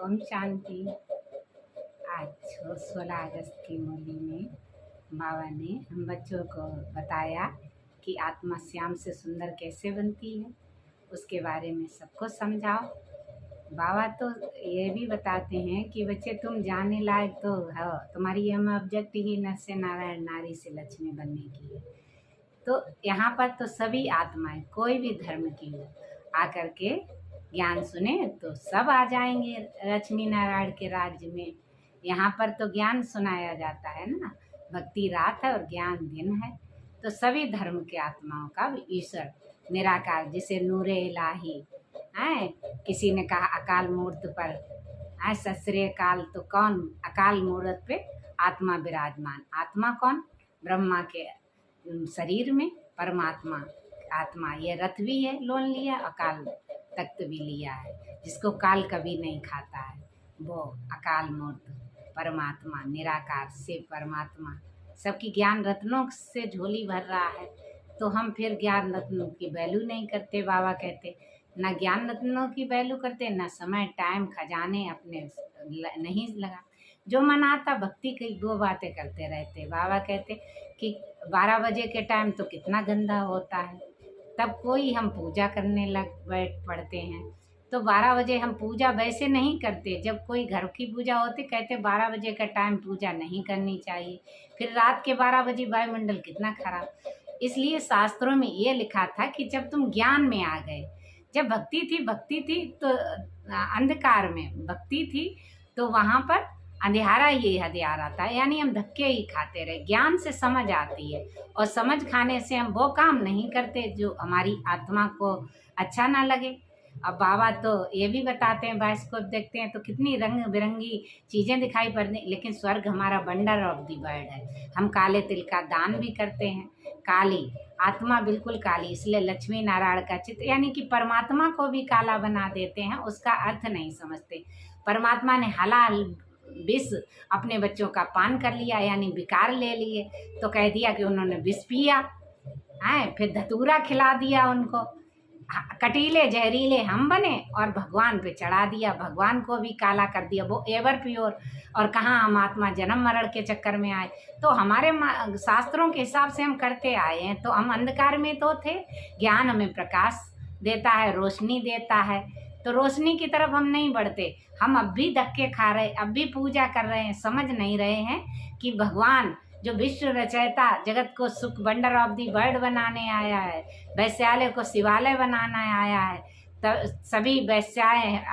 ओम शांति। आज 16 अगस्त की मुरली में बाबा ने हम बच्चों को बताया कि आत्मा श्याम से सुंदर कैसे बनती है, उसके बारे में सबको समझाओ। बाबा तो ये भी बताते हैं कि बच्चे तुम जाने लायक तो हो, तुम्हारी यह ऑब्जेक्ट ही नर से नारायण, नारी से लक्ष्मी बनने की है। तो यहाँ पर तो सभी आत्माएं कोई भी धर्म की हो आकर के ज्ञान सुने तो सब आ जाएंगे लक्ष्मी नारायण के राज्य में। यहाँ पर तो ज्ञान सुनाया जाता है ना, भक्ति रात है और ज्ञान दिन है। तो सभी धर्म के आत्माओं का ईश्वर निराकार, जिसे नूरे इलाही है, किसी ने कहा अकाल मूर्त पर है ससरे काल, तो कौन अकाल मूर्त पे आत्मा विराजमान। आत्मा कौन? ब्रह्मा के शरीर में परमात्मा आत्मा। ये रथ भी है लोन लिया, अकाल तख्त भी लिया है, जिसको काल कभी नहीं खाता है, वो अकाल मूर्त परमात्मा निराकार से परमात्मा सबकी ज्ञान रत्नों से झोली भर रहा है। तो हम फिर ज्ञान रत्नों की वैल्यू नहीं करते। बाबा कहते ना ज्ञान रत्नों की वैल्यू करते, ना समय टाइम खजाने अपने नहीं लगा। जो मन आता भक्ति की दो बातें करते रहते। बाबा कहते कि 12 बजे के टाइम तो कितना गंदा होता है, तब कोई हम पूजा करने लग बैठ पड़ते हैं। तो 12 बजे हम पूजा वैसे नहीं करते, जब कोई घर की पूजा होती कहते 12 बजे का टाइम पूजा नहीं करनी चाहिए। फिर रात के 12 बजे वायुमंडल कितना खराब। इसलिए शास्त्रों में ये लिखा था कि जब तुम ज्ञान में आ गए, जब भक्ति थी तो अंधकार में भक्ति थी, तो वहाँ पर अंधेरा ही अंधेरा था, यानी हम धक्के ही खाते रहे। ज्ञान से समझ आती है, और समझ खाने से हम वो काम नहीं करते जो हमारी आत्मा को अच्छा ना लगे। अब बाबा तो ये भी बताते हैं, बाइस्कोप देखते हैं तो कितनी रंग बिरंगी चीज़ें दिखाई पड़ती, लेकिन स्वर्ग हमारा वंडर ऑफ दी वर्ल्ड है। हम काले तिल का दान भी करते हैं। काली आत्मा बिल्कुल काली, इसलिए लक्ष्मी नारायण का चित्र, यानी कि परमात्मा को भी काला बना देते हैं, उसका अर्थ नहीं समझते। परमात्मा ने हलाल विष अपने बच्चों का पान कर लिया, यानी विकार ले लिए, तो कह दिया कि उन्होंने विष पिया है। फिर धतूरा खिला दिया उनको, कटीले जहरीले हम बने और भगवान पे चढ़ा दिया, भगवान को भी काला कर दिया। वो एवर प्योर, और कहाँ हम आत्मा जन्म मरण के चक्कर में आए। तो हमारे शास्त्रों के हिसाब से हम करते आए हैं, तो हम अंधकार में तो थे। ज्ञान हमें प्रकाश देता है, रोशनी देता है, तो रोशनी की तरफ हम नहीं बढ़ते। हम अब भी धक्के खा रहे, अब भी पूजा कर रहे हैं, समझ नहीं रहे हैं कि भगवान जो विश्व रचयिता जगत को सुख वंडर ऑफ दी वर्ल्ड बनाने आया है, वैश्यालय को शिवालय बनाना आया है। तब सभी वैश्याएं